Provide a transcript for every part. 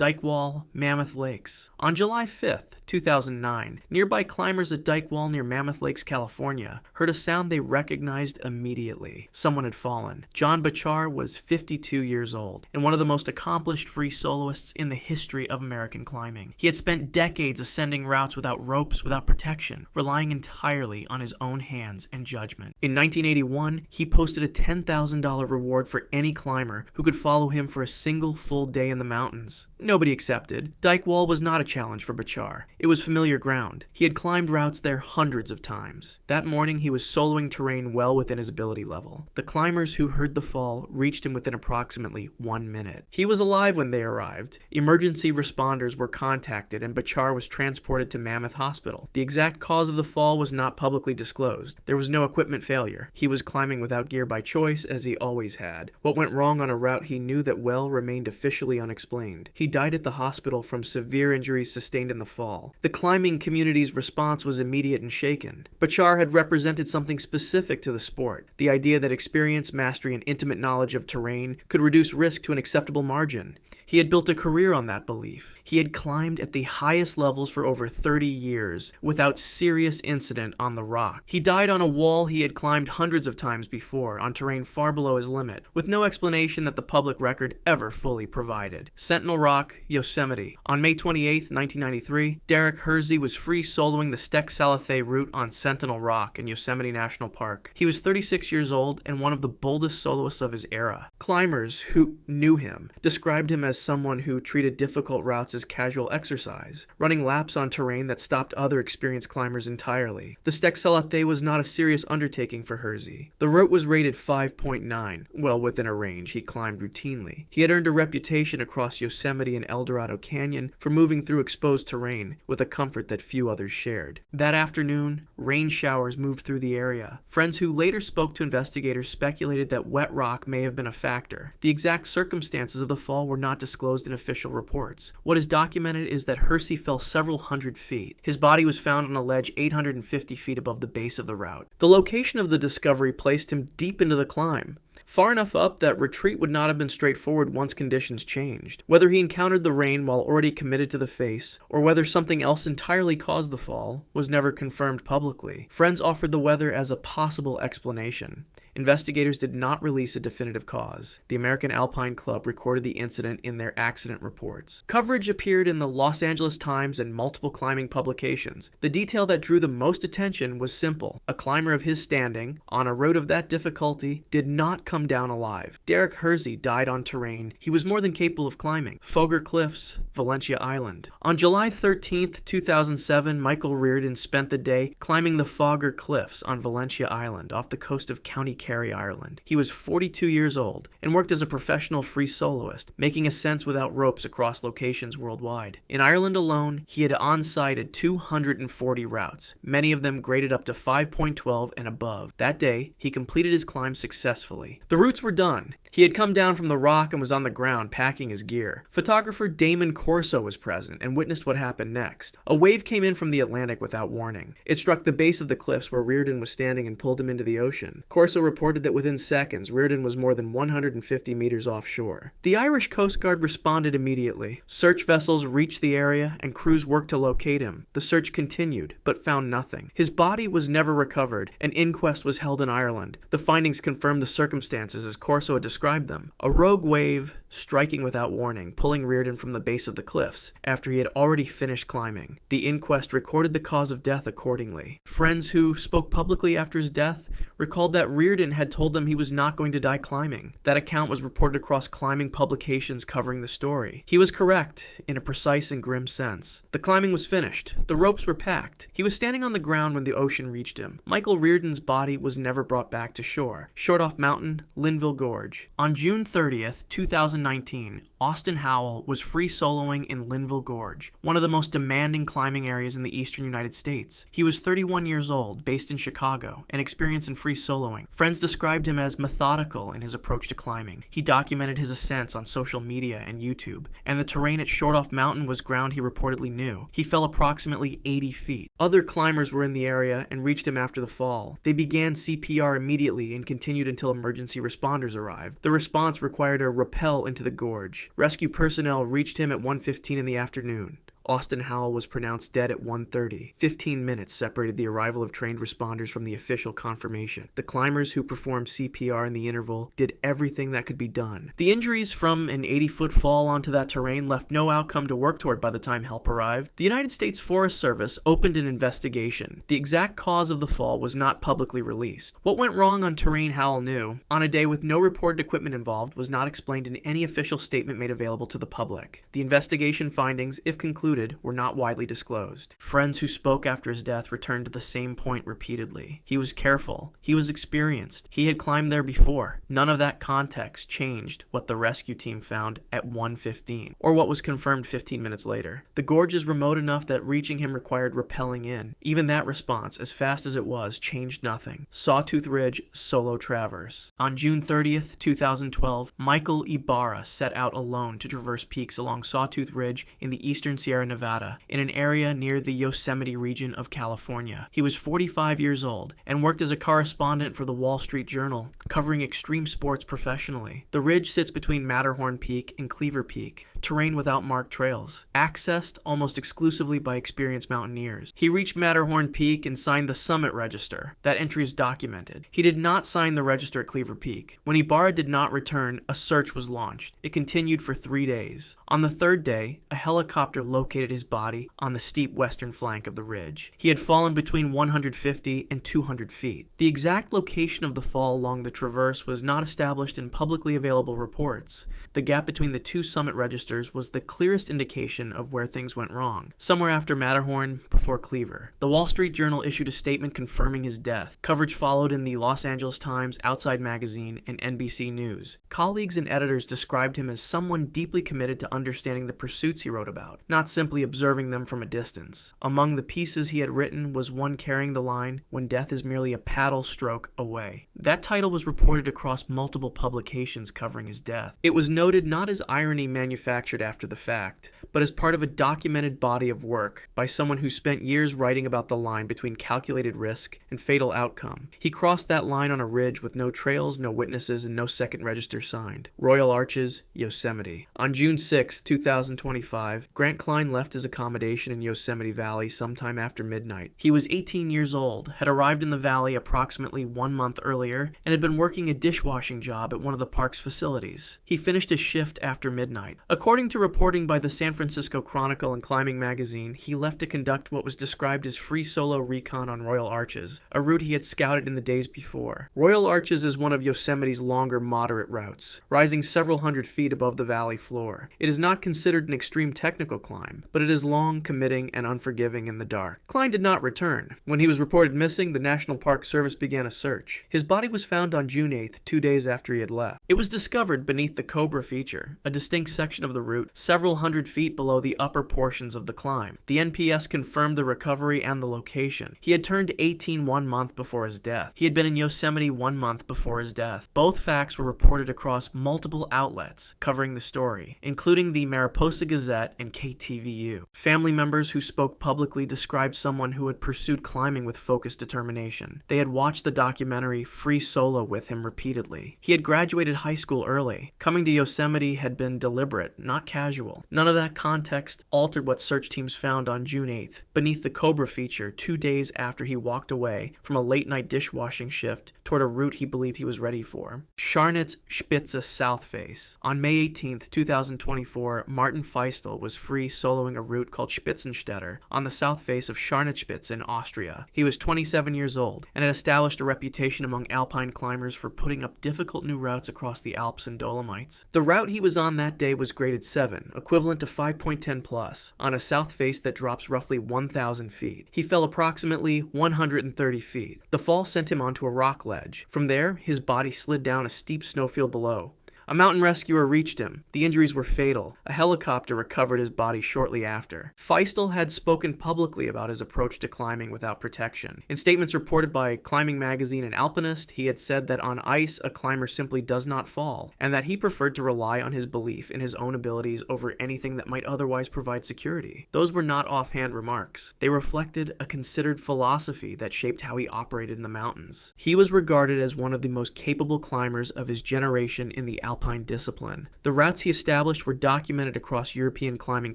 Dyke Wall, Mammoth Lakes. On July 5th, 2009, nearby climbers at Dyke Wall near Mammoth Lakes, California, heard a sound they recognized immediately. Someone had fallen. John Bachar was 52 years old and one of the most accomplished free soloists in the history of American climbing. He had spent decades ascending routes without ropes, without protection, relying entirely on his own hands and judgment. In 1981, he posted a $10,000 reward for any climber who could follow him for a single full day in the mountains. Nobody accepted. Dyke Wall was not a challenge for Bachar. It was familiar ground. He had climbed routes there hundreds of times. That morning, he was soloing terrain well within his ability level. The climbers who heard the fall reached him within approximately 1 minute. He was alive when they arrived. Emergency responders were contacted and Bachar was transported to Mammoth Hospital. The exact cause of the fall was not publicly disclosed. There was no equipment failure. He was climbing without gear by choice, as he always had. What went wrong on a route he knew that well remained officially unexplained. He died at the hospital from severe injuries sustained in the fall. The climbing community's response was immediate and shaken. Bachar had represented something specific to the sport, the idea that experience, mastery, and intimate knowledge of terrain could reduce risk to an acceptable margin. He had built a career on that belief. He had climbed at the highest levels for over 30 years without serious incident on the rock. He died on a wall he had climbed hundreds of times before, on terrain far below his limit, with no explanation that the public record ever fully provided. Sentinel Rock, Yosemite. On May 28, 1993, Hersey was free soloing the Stek Salathe route on Sentinel Rock in Yosemite National Park. He was 36 years old and one of the boldest soloists of his era. Climbers who knew him described him as someone who treated difficult routes as casual exercise, running laps on terrain that stopped other experienced climbers entirely. The Stek Salathe was not a serious undertaking for Hersey. The route was rated 5.9, well within a range he climbed routinely. He had earned a reputation across Yosemite and El Dorado Canyon for moving through exposed terrain with a comfort that few others shared. That afternoon, rain showers moved through the area. Friends who later spoke to investigators speculated that wet rock may have been a factor. The exact circumstances of the fall were not disclosed in official reports. What is documented is that Hersey fell several hundred feet. His body was found on a ledge 850 feet above the base of the route. The location of the discovery placed him deep into the climb, far enough up that retreat would not have been straightforward once conditions changed. Whether he encountered the rain while already committed to the face, or whether something else entirely caused the fall, was never confirmed publicly. Friends offered the weather as a possible explanation. Investigators did not release a definitive cause. The American Alpine Club recorded the incident in their accident reports. Coverage appeared in the Los Angeles Times and multiple climbing publications. The detail that drew the most attention was simple. A climber of his standing, on a road of that difficulty, did not come down alive. Hersey died on terrain he was more than capable of climbing. Fogher Cliffs, Valencia Island. On July 13, 2007, Michael Reardon spent the day climbing the Fogher Cliffs on Valencia Island off the coast of County Kerry, Ireland. He was 42 years old and worked as a professional free soloist, making ascents without ropes across locations worldwide. In Ireland alone, he had on-sighted 240 routes, many of them graded up to 5.12 and above. That day, he completed his climb successfully. The routes were done. He had come down from the rock and was on the ground packing his gear. Photographer Damon Corso was present and witnessed what happened next. A wave came in from the Atlantic without warning. It struck the base of the cliffs where Reardon was standing and pulled him into the ocean. Corso reported that within seconds, Reardon was more than 150 meters offshore. The Irish Coast Guard responded immediately. Search vessels reached the area and crews worked to locate him. The search continued, but found nothing. His body was never recovered. An inquest was held in Ireland. The findings confirmed the circumstances as Corso had described them. A rogue wave, striking without warning, pulling Reardon from the base of the cliffs after he had already finished climbing. The inquest recorded the cause of death accordingly. Friends who spoke publicly after his death recalled that Reardon had told them he was not going to die climbing. That account was reported across climbing publications covering the story. He was correct, in a precise and grim sense. The climbing was finished. The ropes were packed. He was standing on the ground when the ocean reached him. Michael Reardon's body was never brought back to shore. Short-off Mountain, Linville Gorge. On June 30th, 2019, Austin Howell was free soloing in Linville Gorge, one of the most demanding climbing areas in the eastern United States. He was 31 years old, based in Chicago, and experienced in free soloing. Friends described him as methodical in his approach to climbing. He documented his ascents on social media and YouTube, and the terrain at Short-off Mountain was ground he reportedly knew. He fell approximately 80 feet. Other climbers were in the area and reached him after the fall. They began CPR immediately and continued until emergency responders arrived. The response required a rappel into the gorge. Rescue personnel reached him at 1:15 in the afternoon. Austin Howell was pronounced dead at 1:30. 15 minutes separated the arrival of trained responders from the official confirmation. The climbers who performed CPR in the interval did everything that could be done. The injuries from an 80-foot fall onto that terrain left no outcome to work toward by the time help arrived. The United States Forest Service opened an investigation. The exact cause of the fall was not publicly released. What went wrong on terrain Howell knew, on a day with no reported equipment involved, was not explained in any official statement made available to the public. The investigation findings, if concluded, were not widely disclosed. Friends who spoke after his death returned to the same point repeatedly. He was careful. He was experienced. He had climbed there before. None of that context changed what the rescue team found at 1:15, or what was confirmed 15 minutes later. The gorge is remote enough that reaching him required rappelling in. Even that response, as fast as it was, changed nothing. Sawtooth Ridge solo traverse. On June 30th, 2012, Michael Ibarra set out alone to traverse peaks along Sawtooth Ridge in the eastern Sierra Nevada, in an area near the Yosemite region of California. He was 45 years old and worked as a correspondent for the Wall Street Journal, covering extreme sports professionally. The ridge sits between Matterhorn Peak and Cleaver Peak, terrain without marked trails, accessed almost exclusively by experienced mountaineers. He reached Matterhorn Peak and signed the summit register. That entry is documented. He did not sign the register at Cleaver Peak. When Ibarra did not return, a search was launched. It continued for 3 days. On the third day, a helicopter located his body on the steep western flank of the ridge. He had fallen between 150 and 200 feet. The exact location of the fall along the traverse was not established in publicly available reports. The gap between the two summit registers was the clearest indication of where things went wrong, somewhere after Matterhorn, before Cleaver. The Wall Street Journal issued a statement confirming his death. Coverage followed in the Los Angeles Times, Outside Magazine, and NBC News. Colleagues and editors described him as someone deeply committed to understanding the pursuits he wrote about, not simply observing them from a distance. Among the pieces he had written was one carrying the line, "When death is merely a paddle stroke away." That title was reported across multiple publications covering his death. It was noted not as irony manufactured after the fact, but as part of a documented body of work by someone who spent years writing about the line between calculated risk and fatal outcome. He crossed that line on a ridge with no trails, no witnesses, and no second register signed. Royal Arches, Yosemite. On June 6, 2025, Grant Klein left his accommodation in Yosemite Valley sometime after midnight. He was 18 years old, had arrived in the valley approximately 1 month earlier, and had been working a dishwashing job at one of the park's facilities. He finished his shift after midnight. According to reporting by the San Francisco Chronicle and Climbing Magazine, he left to conduct what was described as free solo recon on Royal Arches, a route he had scouted in the days before. Royal Arches is one of Yosemite's longer moderate routes, rising several hundred feet above the valley floor. It is not considered an extreme technical climb, but it is long, committing, and unforgiving in the dark. Klein did not return. When he was reported missing, the National Park Service began a search. His body was found on June 8th, 2 days after he had left. It was discovered beneath the Cobra feature, a distinct section of the route several hundred feet below the upper portions of the climb. The NPS confirmed the recovery and the location. He had turned 18 1 month before his death. He had been in Yosemite 1 month before his death. Both facts were reported across multiple outlets covering the story, including the Mariposa Gazette and KTVU. Family members who spoke publicly described someone who had pursued climbing with focused determination. They had watched the documentary Free Solo with him repeatedly. He had graduated high school early. Coming to Yosemite had been deliberate, not casual. None of that context altered what search teams found on June 8th, beneath the Cobra feature 2 days after he walked away from a late-night dishwashing shift toward a route he believed he was ready for. Charnitz Spitza South Face. On May 18th, 2024, Martin Feistl was free soloing a route called Spitzenstätter on the south face of Charnitzspitze in Austria. He was 27 years old and had established a reputation among alpine climbers for putting up difficult new routes across the Alps and Dolomites. The route he was on that day was graded 7, equivalent to 5.10 plus, on a south face that drops roughly 1,000 feet. He fell approximately 130 feet. The fall sent him onto a rock ledge. From there, his body slid down a steep snowfield below. A mountain rescuer reached him. The injuries were fatal. A helicopter recovered his body shortly after. Feistl had spoken publicly about his approach to climbing without protection. In statements reported by Climbing Magazine and Alpinist, he had said that on ice, a climber simply does not fall, and that he preferred to rely on his belief in his own abilities over anything that might otherwise provide security. Those were not offhand remarks. They reflected a considered philosophy that shaped how he operated in the mountains. He was regarded as one of the most capable climbers of his generation in the alpine alpine discipline. The routes he established were documented across European climbing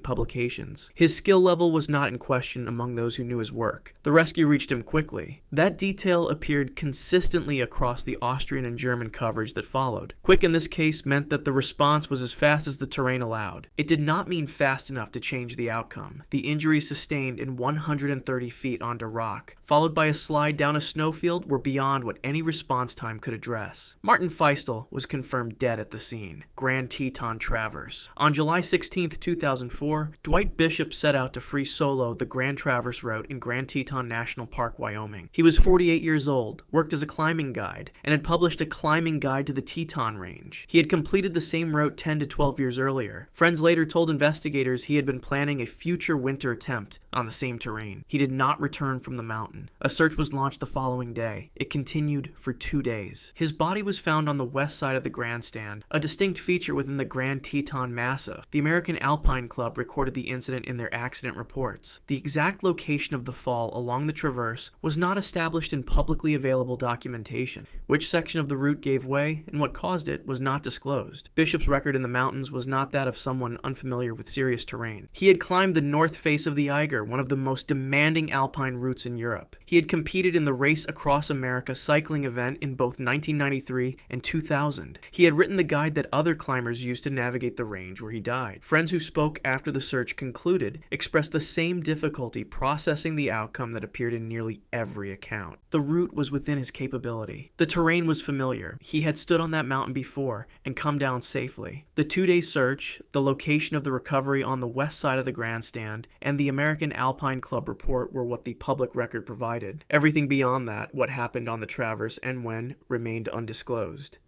publications. His skill level was not in question among those who knew his work. The rescue reached him quickly. That detail appeared consistently across the Austrian and German coverage that followed. Quick in this case meant that the response was as fast as the terrain allowed. It did not mean fast enough to change the outcome. The injuries sustained in 130 feet onto rock, followed by a slide down a snowfield, were beyond what any response time could address. Martin Feistl was confirmed dead at the scene. Grand Teton Traverse. On July 16, 2004, Dwight Bishop set out to free solo the Grand Traverse route in Grand Teton National Park, Wyoming. He was 48 years old, worked as a climbing guide, and had published a climbing guide to the Teton Range. He had completed the same route 10 to 12 years earlier. Friends later told investigators he had been planning a future winter attempt on the same terrain. He did not return from the mountain. A search was launched the following day. It continued for 2 days. His body was found on the west side of the grandstand, a distinct feature within the Grand Teton Massif. The American Alpine Club recorded the incident in their accident reports. The exact location of the fall along the traverse was not established in publicly available documentation. Which section of the route gave way and what caused it was not disclosed. Bishop's record in the mountains was not that of someone unfamiliar with serious terrain. He had climbed the north face of the Eiger, one of the most demanding alpine routes in Europe. He had competed in the Race Across America cycling event in both 1993 and 2000. He had written the guide that other climbers used to navigate the range where he died. Friends who spoke after the search concluded expressed the same difficulty processing the outcome that appeared in nearly every account. The route was within his capability. The terrain was familiar. He had stood on that mountain before and come down safely. The 2-day search, the location of the recovery on the west side of the grandstand, and the American Alpine Club report were what the public record provided. Everything beyond that, what happened on the traverse and when, remained undisclosed.